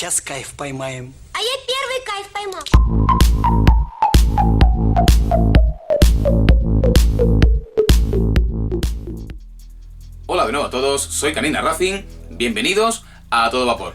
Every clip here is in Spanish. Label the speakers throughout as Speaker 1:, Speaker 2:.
Speaker 1: Сейчас кайф поймаем.
Speaker 2: А я первый кайф поймал.
Speaker 3: Hola de nuevo a todos, soy Canina Racing, bienvenidos a Todo Vapor.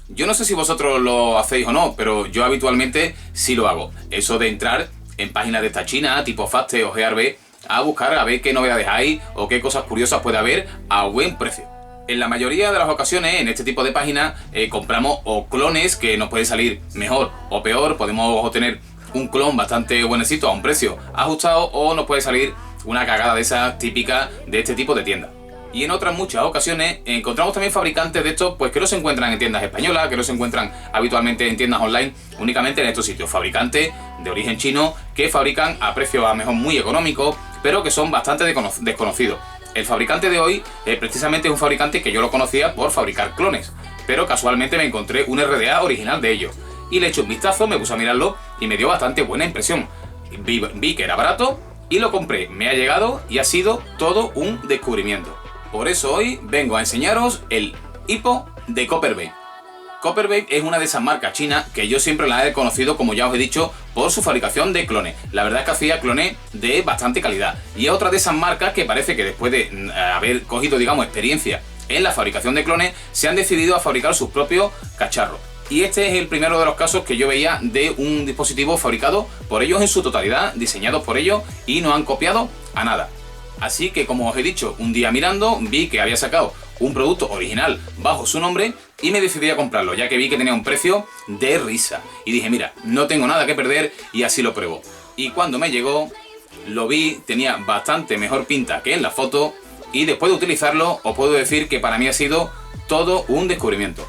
Speaker 3: Yo no sé si vosotros lo hacéis o no, pero yo habitualmente sí lo hago. Eso de entrar en páginas de esta China, tipo Faste o GRB, a buscar a ver qué novedades hay o qué cosas curiosas puede haber a buen precio. En la mayoría de las ocasiones, en este tipo de páginas, compramos o clones que nos pueden salir mejor o peor. Podemos obtener un clon bastante buenecito a un precio ajustado, o nos puede salir una cagada de esas típicas de este tipo de tiendas. Y en otras muchas ocasiones encontramos también fabricantes de estos pues que no se encuentran en tiendas españolas, que no se encuentran habitualmente en tiendas online, únicamente en estos sitios. Fabricantes de origen chino que fabrican a precios a lo mejor muy económicos, pero que son bastante desconocidos. El fabricante de hoy precisamente es un fabricante que yo lo conocía por fabricar clones, pero casualmente me encontré un RDA original de ellos. Y le eché un vistazo, me puse a mirarlo y me dio bastante buena impresión. Vi que era barato y lo compré. Me ha llegado y ha sido todo un descubrimiento. Por eso hoy vengo a enseñaros el Hippo de Copper Vape. Copper Vape es una de esas marcas chinas que yo siempre la he conocido, como ya os he dicho, por su fabricación de clones. La verdad es que hacía clones de bastante calidad. Y es otra de esas marcas que parece que después de haber cogido, digamos, experiencia en la fabricación de clones, se han decidido a fabricar sus propios cacharros. Y este es el primero de los casos que yo veía de un dispositivo fabricado por ellos en su totalidad, diseñados por ellos, y no han copiado a nada. Así que, como os he dicho, un día mirando vi que había sacado un producto original bajo su nombre y me decidí a comprarlo, ya que vi que tenía un precio de risa. Y dije, mira, no tengo nada que perder, y así lo pruebo. Y cuando me llegó, lo vi, tenía bastante mejor pinta que en la foto, y después de utilizarlo os puedo decir que para mí ha sido todo un descubrimiento.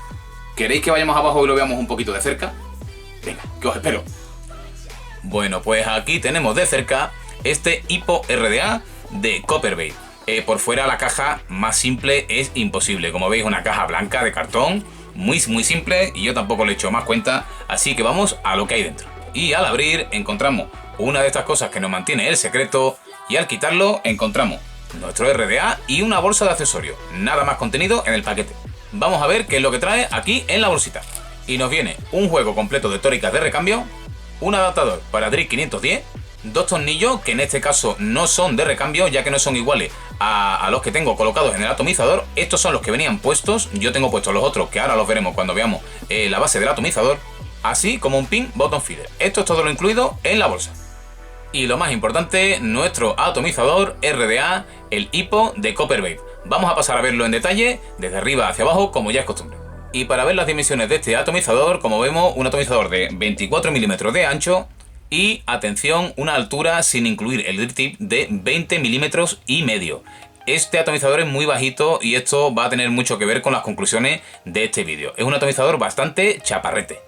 Speaker 3: ¿Queréis que vayamos abajo y lo veamos un poquito de cerca? Venga, que os espero. Bueno, pues aquí tenemos de cerca este Hippo RDA de Copper Vape. Por fuera la caja más simple es imposible. Como veis, una caja blanca de cartón, muy simple, y yo tampoco le he hecho más cuenta, así que vamos a lo que hay dentro. Y al abrir encontramos una de estas cosas que nos mantiene el secreto, y al quitarlo encontramos nuestro RDA y una bolsa de accesorios. Nada más contenido en el paquete. Vamos a ver qué es lo que trae aquí en la bolsita. Y nos viene un juego completo de tóricas de recambio, un adaptador para Drip 510, dos tornillos que en este caso no son de recambio, ya que no son iguales a los que tengo colocados en el atomizador. Estos son los que venían puestos. Yo tengo puestos los otros, que ahora los veremos cuando veamos la base del atomizador, así como un pin bottom feeder. Esto es todo lo incluido en la bolsa. Y lo más importante, nuestro atomizador RDA, el Hippo de Copper Vape. Vamos a pasar a verlo en detalle, desde arriba hacia abajo, como ya es costumbre. Y para ver las dimensiones de este atomizador, como vemos, un atomizador de 24 milímetros de ancho, y, atención, una altura sin incluir el drip tip de 20 milímetros y medio. Este atomizador es muy bajito y esto va a tener mucho que ver con las conclusiones de este vídeo. Es un atomizador bastante chaparrete.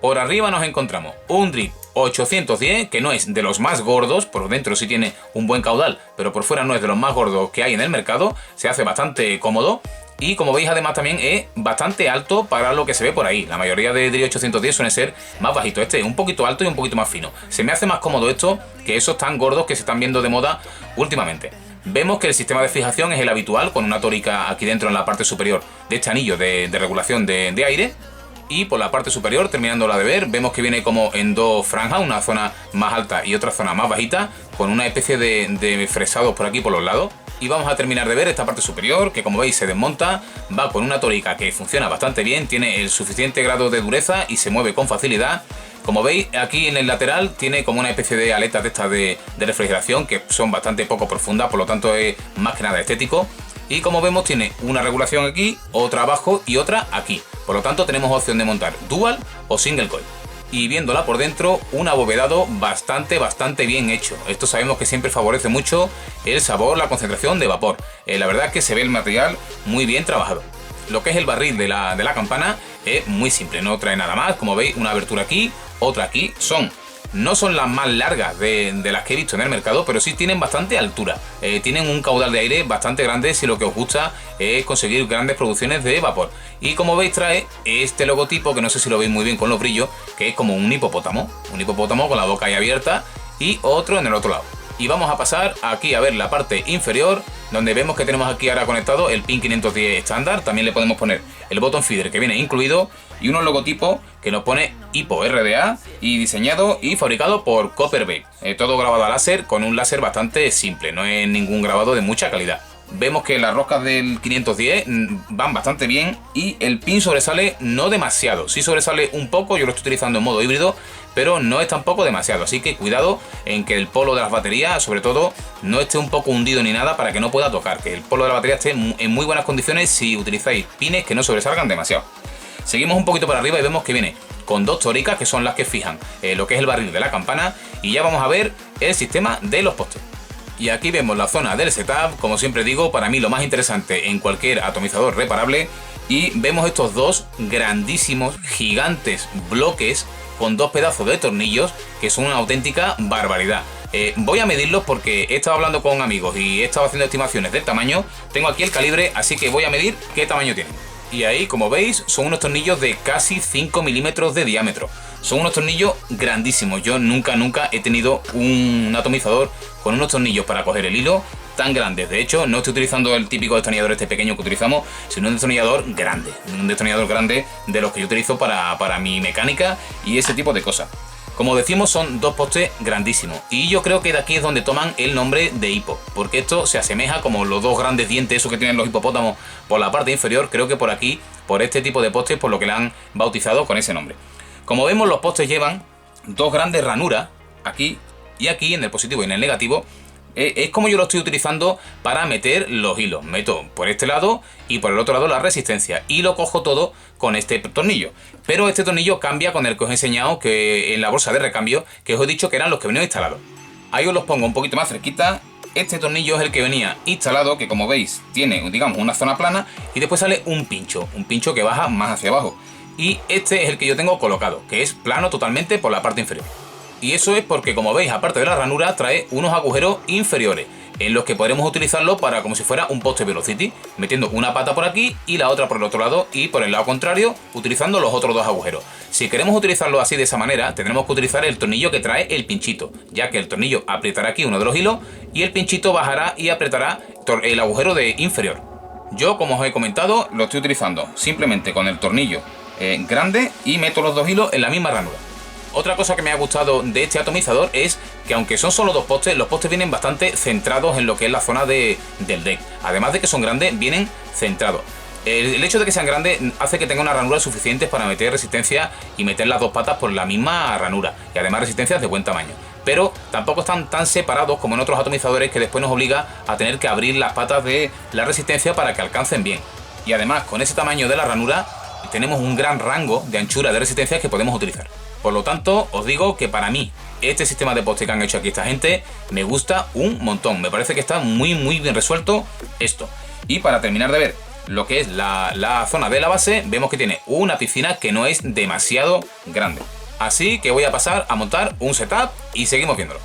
Speaker 3: Por arriba nos encontramos un drip 810, que no es de los más gordos. Por dentro sí tiene un buen caudal, pero por fuera no es de los más gordos que hay en el mercado. Se hace bastante cómodo. Y como veis, además también es bastante alto para lo que se ve por ahí. La mayoría de Drip 810 suelen ser más bajito. Este es un poquito alto y un poquito más fino. Se me hace más cómodo esto que esos tan gordos que se están viendo de moda últimamente. Vemos que el sistema de fijación es el habitual, con una tórica aquí dentro en la parte superior de este anillo de regulación de aire. Y por la parte superior, terminándola de ver, vemos que viene como en dos franjas, una zona más alta y otra zona más bajita, con una especie de fresados por aquí por los lados. Y vamos a terminar de ver esta parte superior, que como veis se desmonta, va con una tórica que funciona bastante bien, tiene el suficiente grado de dureza y se mueve con facilidad. Como veis, aquí en el lateral tiene como una especie de aletas de estas de refrigeración, que son bastante poco profundas, por lo tanto es más que nada estético. Y como vemos, tiene una regulación aquí, otra abajo y otra aquí. Por lo tanto tenemos opción de montar dual o single coil. Y viéndola por dentro, un abovedado bastante bien hecho. Esto sabemos que siempre favorece mucho el sabor, la concentración de vapor. La verdad es que se ve el material muy bien trabajado. Lo que es el barril de la campana es muy simple, no trae nada más. Como veis, una abertura aquí, otra aquí. No son las más largas de las que he visto en el mercado, pero sí tienen bastante altura. Tienen un caudal de aire bastante grande si lo que os gusta es conseguir grandes producciones de vapor. Y como veis, trae este logotipo, que no sé si lo veis muy bien con los brillos, que es como un hipopótamo con la boca ahí abierta, y otro en el otro lado. Y vamos a pasar aquí a ver la parte inferior, donde vemos que tenemos aquí ahora conectado el pin 510 estándar. También le podemos poner el botón feeder que viene incluido y unos logotipos que nos pone Hippo RDA y diseñado y fabricado por Copperbait. Todo grabado a láser con un láser bastante simple, no es ningún grabado de mucha calidad. Vemos que las roscas del 510 van bastante bien y el pin sobresale no demasiado. Sí sobresale un poco, yo lo estoy utilizando en modo híbrido, pero no es tampoco demasiado. Así que cuidado en que el polo de las baterías, sobre todo, no esté un poco hundido ni nada para que no pueda tocar. Que el polo de la batería esté en muy buenas condiciones si utilizáis pines que no sobresalgan demasiado. Seguimos un poquito para arriba y vemos que viene con dos tóricas que son las que fijan lo que es el barril de la campana. Y ya vamos a ver el sistema de los postes. Y aquí vemos la zona del setup, como siempre digo, para mí lo más interesante en cualquier atomizador reparable. Y vemos estos dos grandísimos, gigantes bloques con dos pedazos de tornillos que son una auténtica barbaridad. Voy a medirlos porque he estado hablando con amigos y he estado haciendo estimaciones del tamaño. Tengo aquí el calibre, así que voy a medir qué tamaño tienen. Y ahí, como veis, son unos tornillos de casi 5 milímetros de diámetro. Son unos tornillos grandísimos. Yo nunca he tenido un atomizador con unos tornillos para coger el hilo tan grandes. De hecho, no estoy utilizando el típico destornillador este pequeño que utilizamos, sino un destornillador grande. Un destornillador grande de los que yo utilizo para mi mecánica y ese tipo de cosas. Como decimos, son dos postes grandísimos. Y yo creo que de aquí es donde toman el nombre de hipo. Porque esto se asemeja como los dos grandes dientes, esos que tienen los hipopótamos por la parte inferior. Creo que por aquí, por este tipo de postes, por lo que le han bautizado con ese nombre. Como vemos, los postes llevan dos grandes ranuras, aquí y aquí, en el positivo y en el negativo. Es como yo lo estoy utilizando para meter los hilos. Meto por este lado y por el otro lado la resistencia. Y lo cojo todo con este tornillo. Pero este tornillo cambia con el que os he enseñado que en la bolsa de recambio, que os he dicho que eran los que venían instalados. Ahí os los pongo un poquito más cerquita. Este tornillo es el que venía instalado, que como veis tiene, digamos, una zona plana. Y después sale un pincho que baja más hacia abajo. Y este es el que yo tengo colocado, que es plano totalmente por la parte inferior. Y eso es porque, como veis, aparte de la ranura, trae unos agujeros inferiores, en los que podremos utilizarlo para como si fuera un poste Velocity, metiendo una pata por aquí y la otra por el otro lado, y por el lado contrario, utilizando los otros dos agujeros. Si queremos utilizarlo así de esa manera, tendremos que utilizar el tornillo que trae el pinchito, ya que el tornillo apretará aquí uno de los hilos y el pinchito bajará y apretará el agujero de inferior. Yo, como os he comentado, lo estoy utilizando simplemente con el tornillo grande y meto los dos hilos en la misma ranura. Otra cosa que me ha gustado de este atomizador es que, aunque son solo dos postes, los postes vienen bastante centrados en lo que es la zona del deck. Además de que son grandes, vienen centrados. El hecho de que sean grandes hace que tenga una ranura suficiente para meter resistencia y meter las dos patas por la misma ranura. Y además resistencias de buen tamaño. Pero tampoco están tan separados como en otros atomizadores, que después nos obliga a tener que abrir las patas de la resistencia para que alcancen bien. Y además, con ese tamaño de la ranura, tenemos un gran rango de anchura de resistencias que podemos utilizar. Por lo tanto, os digo que para mí, este sistema de poste que han hecho aquí esta gente, me gusta un montón. Me parece que está muy bien resuelto esto. Y para terminar de ver lo que es la zona de la base, vemos que tiene una piscina que no es demasiado grande. Así que voy a pasar a montar un setup y seguimos viéndolo.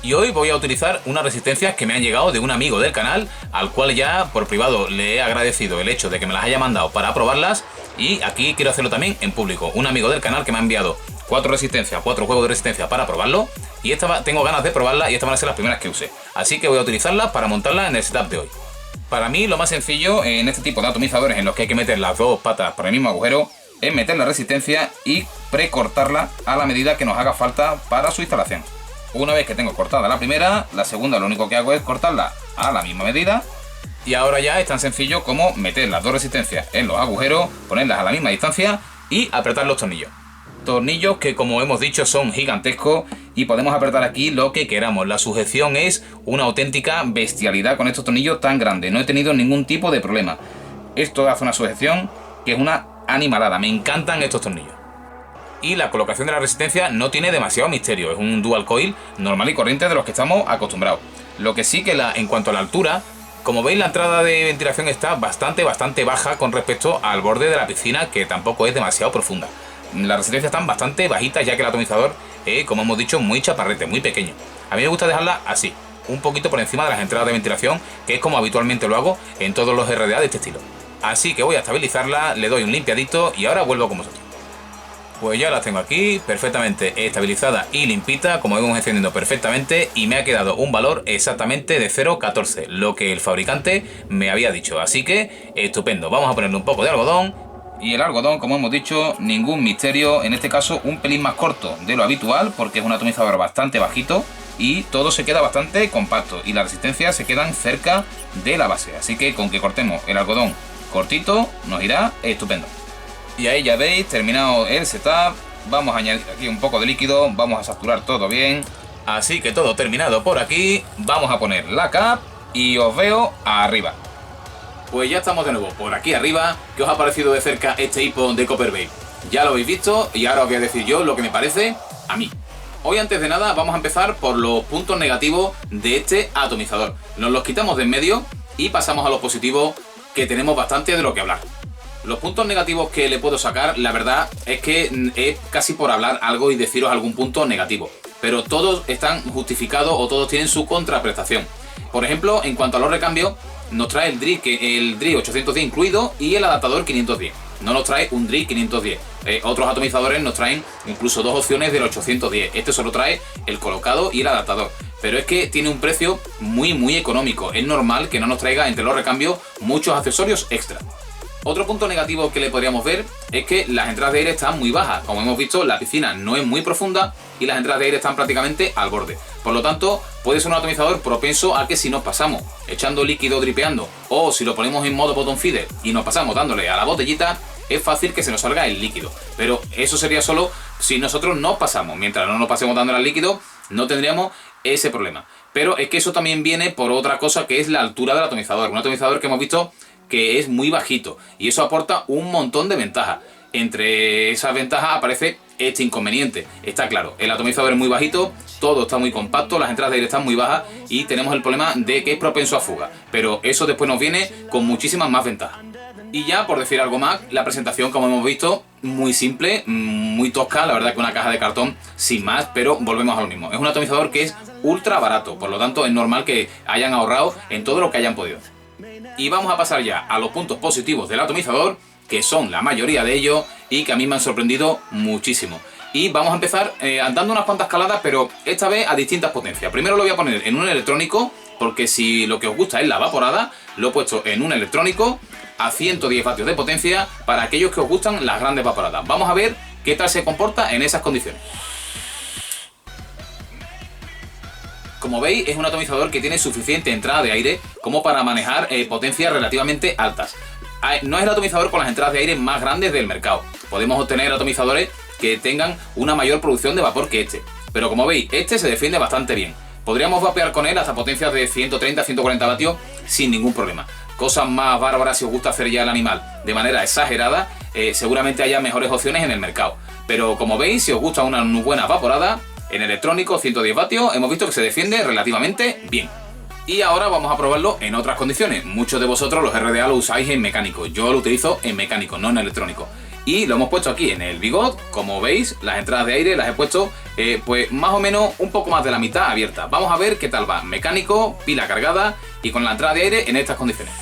Speaker 3: Y hoy voy a utilizar unas resistencias que me han llegado de un amigo del canal, al cual ya por privado le he agradecido el hecho de que me las haya mandado para probarlas. Y aquí quiero hacerlo también en público. Un amigo del canal que me ha enviado 4 juegos de resistencia para probarlo. Y tengo ganas de probarla y estas van a ser las primeras que use. Así que voy a utilizarlas para montarlas en el setup de hoy. Para mí lo más sencillo en este tipo de atomizadores en los que hay que meter las dos patas por el mismo agujero es meter la resistencia y precortarla a la medida que nos haga falta para su instalación. Una vez que tengo cortada la primera, la segunda lo único que hago es cortarla a la misma medida. Y ahora ya es tan sencillo como meter las dos resistencias en los agujeros, ponerlas a la misma distancia y apretar los tornillos. Tornillos que, como hemos dicho, son gigantescos y podemos apretar aquí lo que queramos. La sujeción es una auténtica bestialidad con estos tornillos tan grandes. No he tenido ningún tipo de problema. Esto hace una sujeción que es una animalada. Me encantan estos tornillos. Y la colocación de la resistencia no tiene demasiado misterio. Es un dual coil normal y corriente de los que estamos acostumbrados. Lo que sí que en cuanto a la altura, como veis, la entrada de ventilación está bastante baja con respecto al borde de la piscina, que tampoco es demasiado profunda. Las resistencias están bastante bajitas, ya que el atomizador es, como hemos dicho, muy chaparrete, muy pequeño. A mí me gusta dejarla así, un poquito por encima de las entradas de ventilación, que es como habitualmente lo hago en todos los RDA de este estilo. Así que voy a estabilizarla, le doy un limpiadito y ahora vuelvo con vosotros. Pues ya las tengo aquí, perfectamente estabilizada y limpita, como vemos encendiendo perfectamente, y me ha quedado un valor exactamente de 0,14, lo que el fabricante me había dicho, así que estupendo. Vamos a ponerle un poco de algodón, y el algodón, como hemos dicho, ningún misterio, en este caso un pelín más corto de lo habitual, porque es un atomizador bastante bajito, y todo se queda bastante compacto, y las resistencias se quedan cerca de la base, así que con que cortemos el algodón cortito, nos irá estupendo. Y ahí ya veis, terminado el setup, vamos a añadir aquí un poco de líquido, vamos a saturar todo bien. Así que todo terminado por aquí, vamos a poner la cap y os veo arriba. Pues ya estamos de nuevo por aquí arriba. ¿Qué os ha parecido de cerca este hipo de Copper Babe? Ya lo habéis visto y ahora os voy a decir yo lo que me parece a mí. Hoy antes de nada vamos a empezar por los puntos negativos de este atomizador. Nos los quitamos de en medio y pasamos a los positivos, que tenemos bastante de lo que hablar. Los puntos negativos que le puedo sacar, la verdad es que es casi por hablar algo y deciros algún punto negativo. Pero todos están justificados o todos tienen su contraprestación. Por ejemplo, en cuanto a los recambios, nos trae el DRI 810 incluido y el adaptador 510. No nos trae un DRI 510. Otros atomizadores nos traen incluso dos opciones del 810. Este solo trae el colocado y el adaptador. Pero es que tiene un precio muy económico. Es normal que no nos traiga entre los recambios muchos accesorios extra. Otro punto negativo que le podríamos ver es que las entradas de aire están muy bajas. Como hemos visto, la piscina no es muy profunda y las entradas de aire están prácticamente al borde. Por lo tanto, puede ser un atomizador propenso a que si nos pasamos echando líquido dripeando, o si lo ponemos en modo bottom feeder y nos pasamos dándole a la botellita, es fácil que se nos salga el líquido. Pero eso sería solo si nosotros nos pasamos. Mientras no nos pasemos dándole al líquido, no tendríamos ese problema. Pero es que eso también viene por otra cosa, que es la altura del atomizador. Un atomizador que hemos visto que es muy bajito y eso aporta un montón de ventajas. Entre esas ventajas aparece este inconveniente. Está claro, el atomizador es muy bajito, todo está muy compacto, las entradas de aire están muy bajas y tenemos el problema de que es propenso a fuga. Pero eso después nos viene con muchísimas más ventajas. Y ya por decir algo más, la presentación, como hemos visto, muy simple, muy tosca, la verdad que una caja de cartón sin más, pero volvemos a lo mismo. Es un atomizador que es ultra barato, por lo tanto es normal que hayan ahorrado en todo lo que hayan podido. Y vamos a pasar ya a los puntos positivos del atomizador, que son la mayoría de ellos y que a mí me han sorprendido muchísimo. Y vamos a empezar dando unas cuantas caladas, pero esta vez a distintas potencias. Primero lo voy a poner en un electrónico, porque si lo que os gusta es la vaporada, lo he puesto en un electrónico a 110 vatios de potencia para aquellos que os gustan las grandes vaporadas. Vamos a ver qué tal se comporta en esas condiciones. Como veis, es un atomizador que tiene suficiente entrada de aire como para manejar potencias relativamente altas. No es el atomizador con las entradas de aire más grandes del mercado. Podemos obtener atomizadores que tengan una mayor producción de vapor que este. Pero como veis, este se defiende bastante bien. Podríamos vapear con él hasta potencias de 130-140 vatios sin ningún problema. Cosas más bárbaras, si os gusta hacer ya el animal de manera exagerada, seguramente haya mejores opciones en el mercado. Pero como veis, si os gusta una buena vaporada, en electrónico 110 vatios hemos visto que se defiende relativamente bien. Y ahora vamos a probarlo en otras condiciones. Muchos de vosotros los RDA lo usáis en mecánico. Yo lo utilizo en mecánico, no en electrónico. Y lo hemos puesto aquí en el bigot. Como veis, las entradas de aire las he puesto pues más o menos un poco más de la mitad abiertas. Vamos a ver qué tal va. Mecánico, pila cargada y con la entrada de aire en estas condiciones.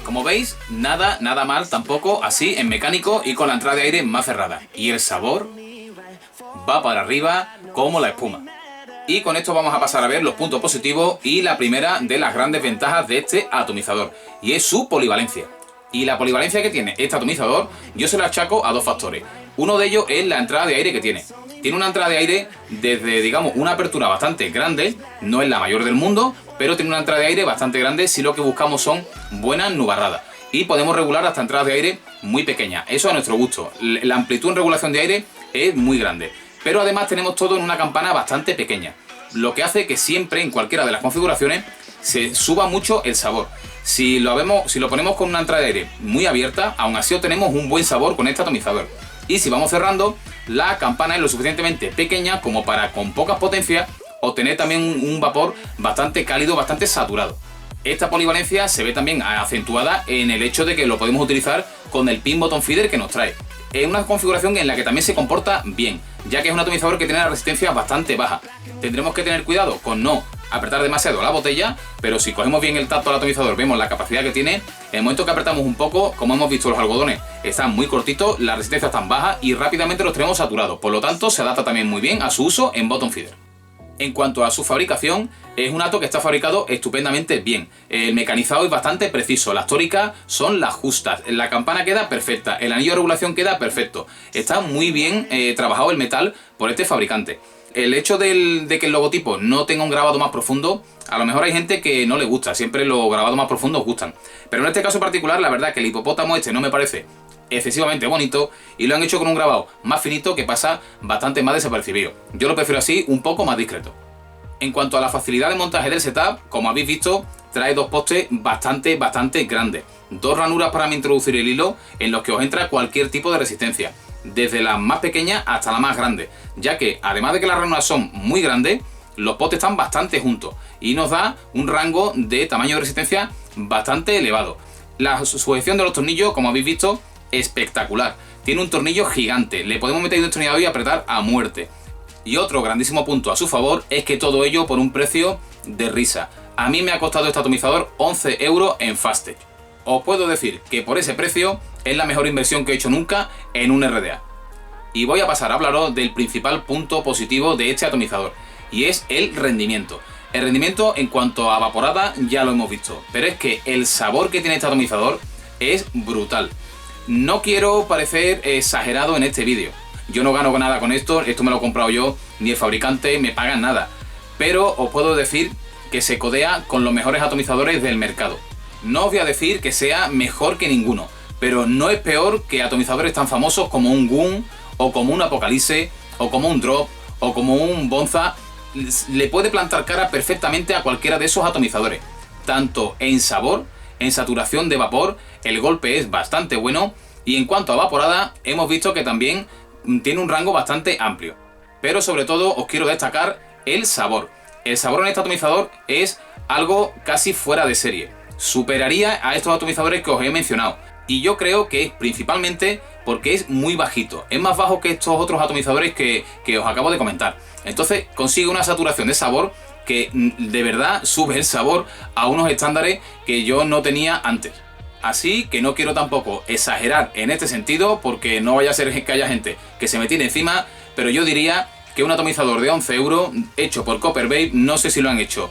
Speaker 3: Como veis, nada mal tampoco así en mecánico y con la entrada de aire más cerrada. Y el sabor va para arriba como la espuma. Y con esto vamos a pasar a ver los puntos positivos y la primera de las grandes ventajas de este atomizador. Y es su polivalencia. Y la polivalencia que tiene este atomizador yo se la achaco a dos factores. Uno de ellos es la entrada de aire que tiene. Tiene una entrada de aire desde, digamos, una apertura bastante grande. No es la mayor del mundo, pero tiene una entrada de aire bastante grande si lo que buscamos son buenas nubarradas. Y podemos regular hasta entradas de aire muy pequeñas. Eso a nuestro gusto. La amplitud en regulación de aire es muy grande. Pero además tenemos todo en una campana bastante pequeña. Lo que hace que siempre, en cualquiera de las configuraciones, se suba mucho el sabor. Si lo ponemos con una entrada de aire muy abierta, aún así obtenemos un buen sabor con este atomizador. Y si vamos cerrando, la campana es lo suficientemente pequeña como para, con pocas potencias, obtener también un vapor bastante cálido, bastante saturado. Esta polivalencia se ve también acentuada en el hecho de que lo podemos utilizar con el pin bottom feeder que nos trae. Es una configuración en la que también se comporta bien, ya que es un atomizador que tiene la resistencia bastante baja. Tendremos que tener cuidado con no apretar demasiado la botella, pero si cogemos bien el tacto al atomizador, vemos la capacidad que tiene. En el momento que apretamos un poco, como hemos visto, los algodones están muy cortitos, la resistencia está baja y rápidamente los tenemos saturados. Por lo tanto, se adapta también muy bien a su uso en bottom feeder. En cuanto a su fabricación, es un ato que está fabricado estupendamente bien. El mecanizado es bastante preciso, las tóricas son las justas, la campana queda perfecta, el anillo de regulación queda perfecto. Está muy bien trabajado el metal por este fabricante. El hecho de que el logotipo no tenga un grabado más profundo, a lo mejor hay gente que no le gusta, siempre los grabados más profundos gustan. Pero en este caso en particular, la verdad que el hipopótamo este no me parece excesivamente bonito y lo han hecho con un grabado más finito que pasa bastante más desapercibido. Yo lo prefiero así, un poco más discreto. En cuanto a la facilidad de montaje del setup, como habéis visto, trae dos postes bastante grandes. Dos ranuras para introducir el hilo en los que os entra cualquier tipo de resistencia, desde la más pequeña hasta la más grande, ya que además de que las ranuras son muy grandes, los postes están bastante juntos y nos da un rango de tamaño de resistencia bastante elevado. La sujeción de los tornillos, como habéis visto, espectacular. Tiene un tornillo gigante, le podemos meter un destornillador y apretar a muerte. Y otro grandísimo punto a su favor es que todo ello por un precio de risa. A mí me ha costado este atomizador 11 € en Fastech. Os puedo decir que por ese precio es la mejor inversión que he hecho nunca en un RDA. Y voy a pasar a hablaros del principal punto positivo de este atomizador, y es el rendimiento. El rendimiento en cuanto a vaporada ya lo hemos visto, pero es que el sabor que tiene este atomizador es brutal. No quiero parecer exagerado en este vídeo. Yo no gano nada con esto me lo he comprado yo, ni el fabricante me paga nada. Pero os puedo decir que se codea con los mejores atomizadores del mercado. No os voy a decir que sea mejor que ninguno, pero no es peor que atomizadores tan famosos como un GUN, o como un Apocalypse, o como un Drop, o como un Bonza. Le puede plantar cara perfectamente a cualquiera de esos atomizadores. Tanto en sabor, en saturación de vapor, el golpe es bastante bueno, y en cuanto a vaporada, hemos visto que también tiene un rango bastante amplio. Pero sobre todo os quiero destacar el sabor. El sabor en este atomizador es algo casi fuera de serie. Superaría a estos atomizadores que os he mencionado. Y yo creo que es principalmente porque es muy bajito. Es más bajo que estos otros atomizadores que os acabo de comentar. Entonces consigue una saturación de sabor que de verdad sube el sabor a unos estándares que yo no tenía antes. Así que no quiero tampoco exagerar en este sentido, porque no vaya a ser que haya gente que se me tire encima, pero yo diría que un atomizador de 11 € hecho por Copper Babe, no sé si lo han hecho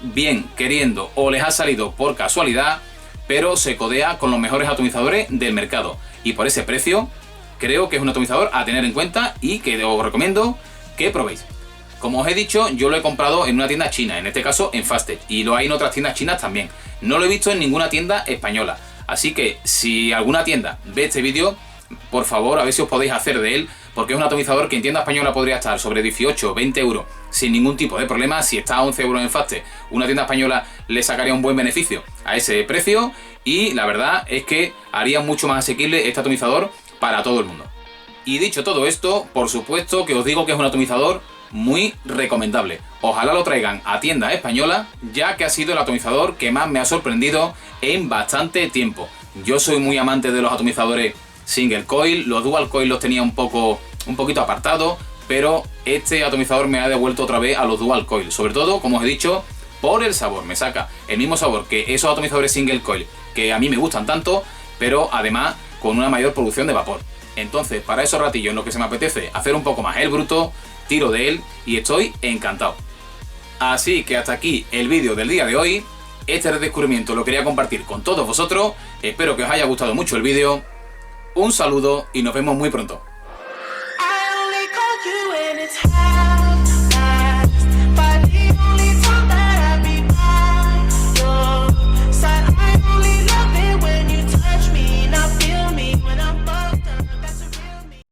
Speaker 3: bien, queriendo, o les ha salido por casualidad, pero se codea con los mejores atomizadores del mercado. Y por ese precio, creo que es un atomizador a tener en cuenta y que os recomiendo que probéis. Como os he dicho, yo lo he comprado en una tienda china, en este caso en Fastech, y lo hay en otras tiendas chinas también. No lo he visto en ninguna tienda española. Así que si alguna tienda ve este vídeo, por favor, a ver si os podéis hacer de él, porque es un atomizador que en tienda española podría estar sobre 18 o 20 € sin ningún tipo de problema. Si está a 11 € en Fastech, una tienda española le sacaría un buen beneficio a ese precio, y la verdad es que haría mucho más asequible este atomizador para todo el mundo. Y dicho todo esto, por supuesto que os digo que es un atomizador muy recomendable. Ojalá lo traigan a tienda española, ya que ha sido el atomizador que más me ha sorprendido en bastante tiempo. Yo soy muy amante de los atomizadores single coil, los dual coil los tenía un poquito apartados, pero este atomizador me ha devuelto otra vez a los dual coil, sobre todo, como os he dicho, por el sabor. Me saca el mismo sabor que esos atomizadores single coil que a mí me gustan tanto, pero además con una mayor producción de vapor. Entonces, para esos ratillos en los que se me apetece hacer un poco más el bruto, tiro de él y estoy encantado. Así que hasta aquí el vídeo del día de hoy. Este redescubrimiento lo quería compartir con todos vosotros. Espero que os haya gustado mucho el vídeo. Un saludo y nos vemos muy pronto.